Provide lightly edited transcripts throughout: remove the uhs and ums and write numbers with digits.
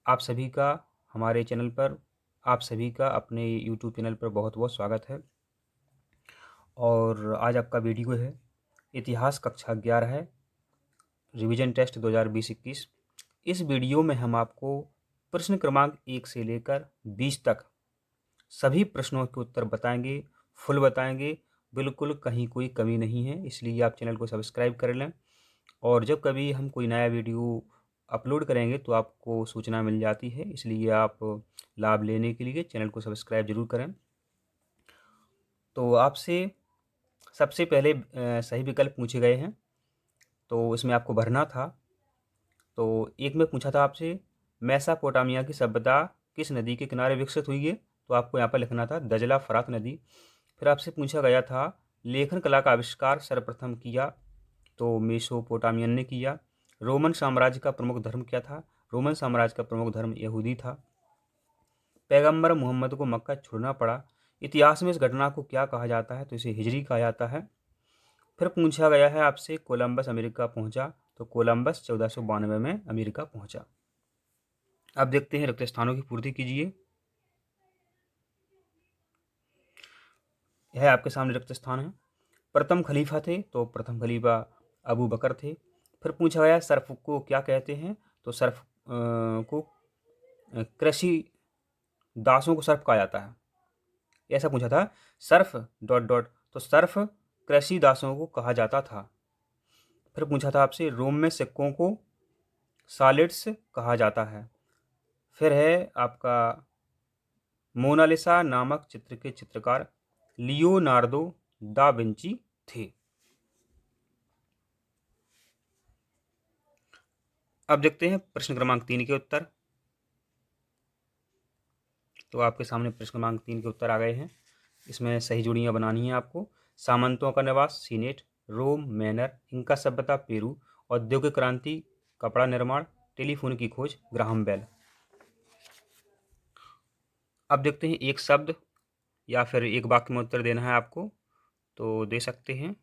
आप सभी का हमारे चैनल पर आप सभी का अपने यूट्यूब चैनल पर बहुत-बहुत स्वागत है। और आज आपका वीडियो है इतिहास कक्षा 11 है, रिवीजन टेस्ट 2020-21। इस वीडियो में हम आपको प्रश्न क्रमांक 1 से लेकर 20 तक सभी प्रश्नों के उत्तर बताएंगे, फुल बताएंगे, बिल्कुल कहीं कोई कमी नहीं है। इसलिए आप चैनल को सब्सक्राइब कर लें और जब कभी हम कोई नया वीडियो अपलोड करेंगे तो आपको सूचना मिल जाती है। इसलिए आप लाभ लेने के लिए चैनल को सब्सक्राइब ज़रूर करें। तो आपसे सबसे पहले सही विकल्प पूछे गए हैं, तो इसमें आपको भरना था। तो एक में पूछा था आपसे, मेसोपोटामिया की सभ्यता किस नदी के किनारे विकसित हुई है? तो आपको यहाँ पर लिखना था दजला फरात नदी। फिर आपसे पूछा गया था, लेखन कला का आविष्कार सर्वप्रथम किया? तो मेसोपोटामियन ने किया। रोमन साम्राज्य का प्रमुख धर्म क्या था? रोमन साम्राज्य का प्रमुख धर्म यहूदी था। पैगंबर मोहम्मद को मक्का छोड़ना पड़ा। इतिहास में इस घटना को क्या कहा जाता है? तो इसे हिजरी कहा जाता है। फिर पूछा गया है आपसे, कोलंबस अमेरिका पहुंचा? तो कोलंबस 1492 में अमेरिका पहुंचा। अब देखते हैं, रिक्त स्थानों की पूर्ति कीजिए। यह आपके सामने रिक्त स्थान है। प्रथम खलीफा थे, तो प्रथम खलीफा अबू बकर थे। फिर पूछा गया सर्फ को क्या कहते हैं? तो सर्फ को कृषि दासों को सर्फ कहा जाता है, ऐसा पूछा था। सर्फ डॉट डॉट, तो सर्फ कृषि दासों को कहा जाता था। फिर पूछा था आपसे, रोम में सिक्कों को सालिड्स कहा जाता है। फिर है आपका, मोनालिसा नामक चित्र के चित्रकार लियोनार्दो दा विंची थे। अब देखते हैं प्रश्न क्रमांक 3 के उत्तर। तो आपके सामने प्रश्न क्रमांक 3 के उत्तर आ गए हैं। इसमें सही जोड़ियां बनानी है आपको। सामंतों का निवास सीनेट, रोम मैनर, इंका सभ्यता पेरू, औद्योगिक क्रांति कपड़ा निर्माण, टेलीफोन की खोज ग्राहम बेल। अब देखते हैं, एक शब्द या फिर एक वाक्य में उत्तर देना है आपको, तो दे सकते हैं।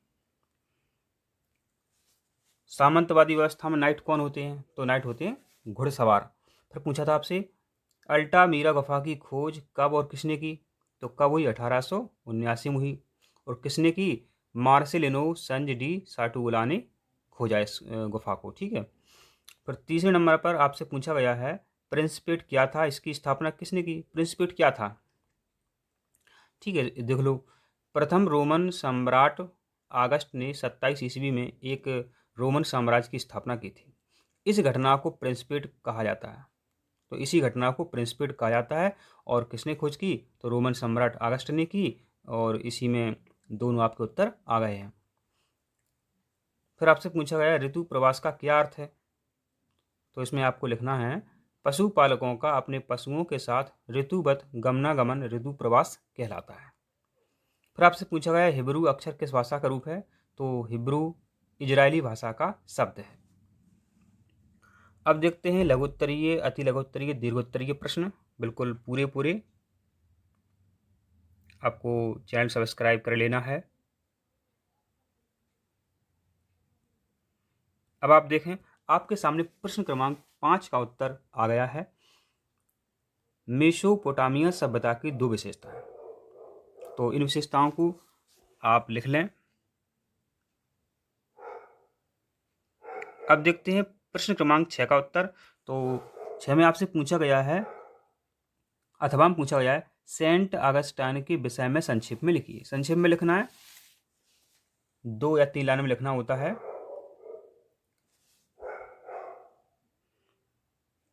सामंतवादी व्यवस्था में नाइट कौन होते हैं? तो नाइट होते हैं घुड़सवार। फिर पूछा था आपसे, अल्टामीरा गुफा की खोज कब और किसने की? तो कब हुई? 1879 में हुई। और किसने की? मार्सेलिनो संज डी साटुगुला ने खोजा इस गुफा को। ठीक है। फिर तीसरे नंबर पर आपसे पूछा गया है, प्रिंसिपेट क्या था? इसकी स्थापना किसने की? प्रिंसिपेट क्या था? ठीक है, देख लो। प्रथम रोमन सम्राट अगस्त ने 27 ईस्वी में एक रोमन साम्राज्य की स्थापना की थी। इस घटना को प्रिंसिपेट कहा जाता है। तो इसी घटना को प्रिंसिपेट कहा जाता है। और किसने खोज की? तो रोमन सम्राट अगस्त ने की। और इसी में दोनों आपके उत्तर आ गए हैं। फिर आपसे पूछा गया, ऋतु प्रवास का क्या अर्थ है? तो इसमें आपको लिखना है, पशुपालकों का अपने पशुओं के साथ ऋतुवत गमनागमन ऋतु प्रवास कहलाता है। फिर आपसे पूछा गया, हिब्रू अक्षर किस भाषा का रूप है? तो हिब्रू इजरायली भाषा का शब्द है। अब देखते हैं लघुत्तरीय, अति लघुत्तरीय, दीर्घोत्तरीय प्रश्न, बिल्कुल पूरे पूरे। आपको चैनल सब्सक्राइब कर लेना है। अब आप देखें, आपके सामने प्रश्न क्रमांक 5 का उत्तर आ गया है। मेसोपोटामिया सभ्यता की 2 विशेषताएं। तो इन विशेषताओं को आप लिख लें। अब देखते हैं प्रश्न क्रमांक 6 का उत्तर। तो 6 में आपसे पूछा गया है, अथवा में पूछा गया है, सेंट अगस्टाइन के विषय में संक्षेप में लिखिए। संक्षेप में लिखना है, 2 या 3 लाइन में लिखना होता है।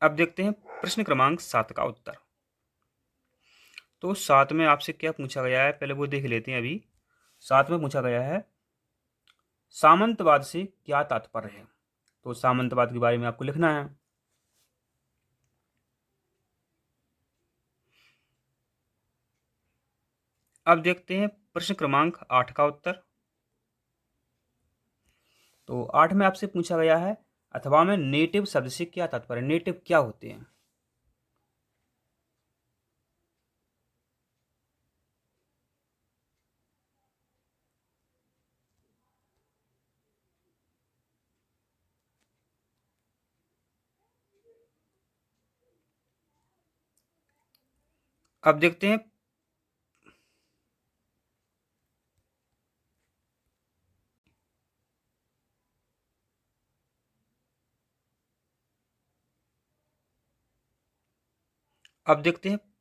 अब देखते हैं प्रश्न क्रमांक 7 का उत्तर। तो 7 में आपसे क्या पूछा गया है, पहले वो देख लेते हैं। अभी 7 में पूछा गया है, सामंतवाद से क्या तात्पर्य है? तो सामंतवाद के बारे में आपको लिखना है। अब देखते हैं प्रश्न क्रमांक 8 का उत्तर। तो 8 में आपसे पूछा गया है, अथवा में नेटिव शब्द से क्या तात्पर्य? नेटिव क्या होते हैं? अब देखते हैं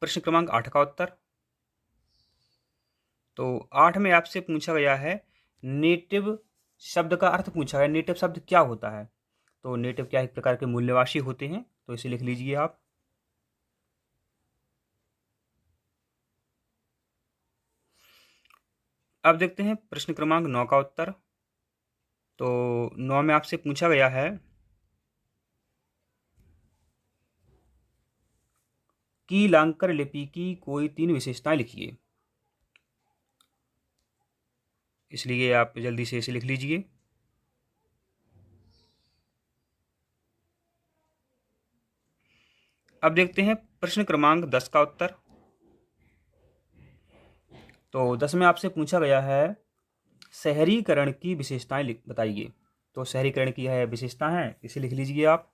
प्रश्न क्रमांक 8 का उत्तर। तो 8 में आपसे पूछा गया है नेटिव शब्द का अर्थ पूछा है। नेटिव शब्द क्या होता है? तो नेटिव क्या एक प्रकार के मूल्यवासी होते हैं, तो इसे लिख लीजिए आप। अब देखते हैं प्रश्न क्रमांक 9 का उत्तर। तो 9 में आपसे पूछा गया है कि लांकर लिपि की कोई 3 विशेषताएं लिखिए। इसलिए आप जल्दी से इसे लिख लीजिए। अब देखते हैं प्रश्न क्रमांक 10 का उत्तर। तो 10 में आपसे पूछा गया है शहरीकरण की विशेषताएं बताइए। तो शहरीकरण की है विशेषता है, इसे लिख लीजिए आप।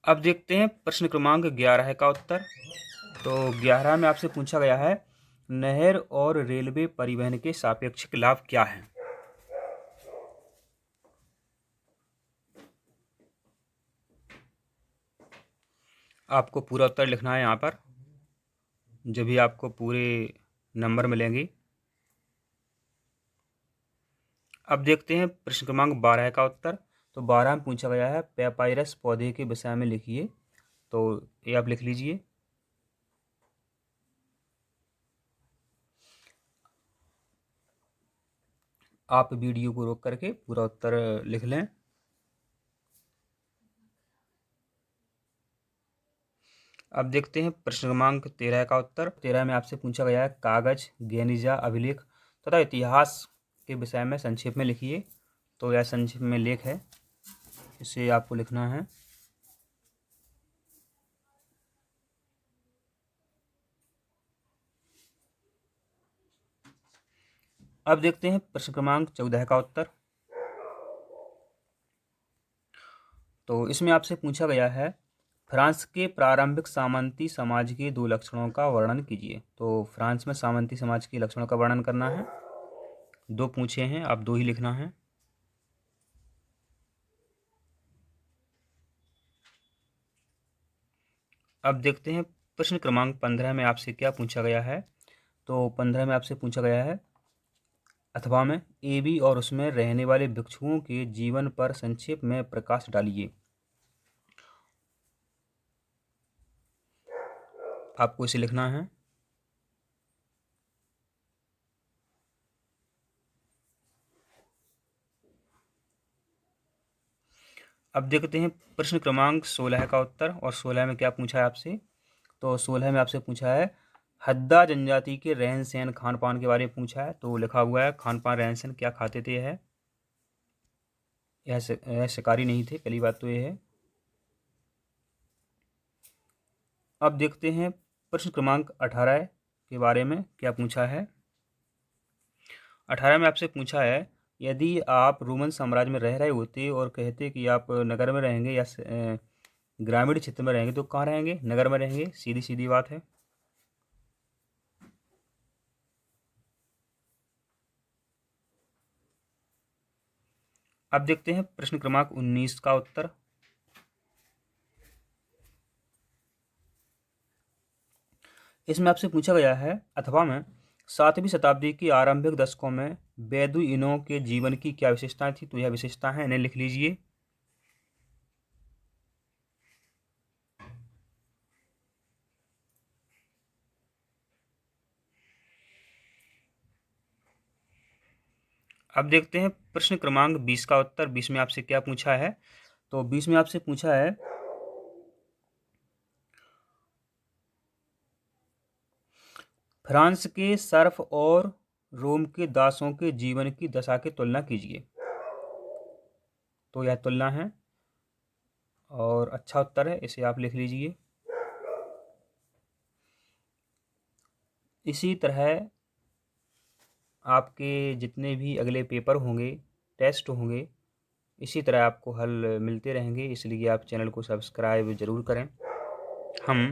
अब देखते हैं प्रश्न क्रमांक 11 का उत्तर। तो 11 में आपसे पूछा गया है नहर और रेलवे परिवहन के सापेक्षिक लाभ क्या हैं? आपको पूरा उत्तर लिखना है यहाँ पर, जो भी आपको पूरे नंबर मिलेंगे। अब देखते हैं प्रश्न क्रमांक 12 का उत्तर। तो 12 में पूछा गया है पैपायरस पौधे के विषय में लिखिए। तो ये आप लिख लीजिए। आप वीडियो को रोक करके पूरा उत्तर लिख लें। अब देखते हैं प्रश्न क्रमांक 13 का उत्तर। 13 में आपसे पूछा गया है कागज, गेनिजा, अभिलेख तथा इतिहास के विषय में संक्षेप में लिखिए। तो यह संक्षेप में लेख है, इसे आपको लिखना है। अब देखते हैं प्रश्न क्रमांक 14 का उत्तर। तो इसमें आपसे पूछा गया है फ्रांस के प्रारंभिक सामंती समाज के 2 लक्षणों का वर्णन कीजिए। तो फ्रांस में सामंती समाज के लक्षणों का वर्णन करना है। 2 पूछे हैं, आप 2 ही लिखना है। अब देखते हैं प्रश्न क्रमांक 15 में आपसे क्या पूछा गया है। तो 15 में आपसे पूछा गया है अथवा में एबी और उसमें रहने वाले भिक्षुओं के जीवन पर संक्षेप में प्रकाश डालिए। आपको इसे लिखना है। अब देखते हैं प्रश्न क्रमांक 16 का उत्तर। और 16 में क्या पूछा है आपसे। तो 16 में आपसे पूछा है हद्दा जनजाति के रहन सहन खान पान के बारे में पूछा है। तो लिखा हुआ है खान पान रहन सहन क्या खाते थे। यह शिकारी नहीं थे, पहली बात तो ये है। अब देखते हैं प्रश्न क्रमांक 18 के बारे में क्या पूछा है। 18 में आपसे पूछा है यदि आप रोमन साम्राज्य में रह रहे होते और कहते कि आप नगर में रहेंगे या ग्रामीण क्षेत्र में रहेंगे, तो कहाँ रहेंगे? नगर में रहेंगे, सीधी सीधी बात है। अब देखते हैं प्रश्न क्रमांक 19 का उत्तर। इसमें आपसे पूछा गया है अथवा में 7वीं शताब्दी की आरंभिक दशकों में बेदुइनों के जीवन की क्या विशेषताएं थी। तो यह विशेषताएं हैं, इन्हें लिख लीजिए। अब देखते हैं प्रश्न क्रमांक 20 का उत्तर। 20 में आपसे क्या पूछा है। तो 20 में आपसे पूछा है फ्रांस के सर्फ और रोम के दासों के जीवन की दशा की तुलना कीजिए। तो यह तुलना है और अच्छा उत्तर है, इसे आप लिख लीजिए। इसी तरह आपके जितने भी अगले पेपर होंगे, टेस्ट होंगे, इसी तरह आपको हल मिलते रहेंगे, इसलिए आप चैनल को सब्सक्राइब ज़रूर करें। हम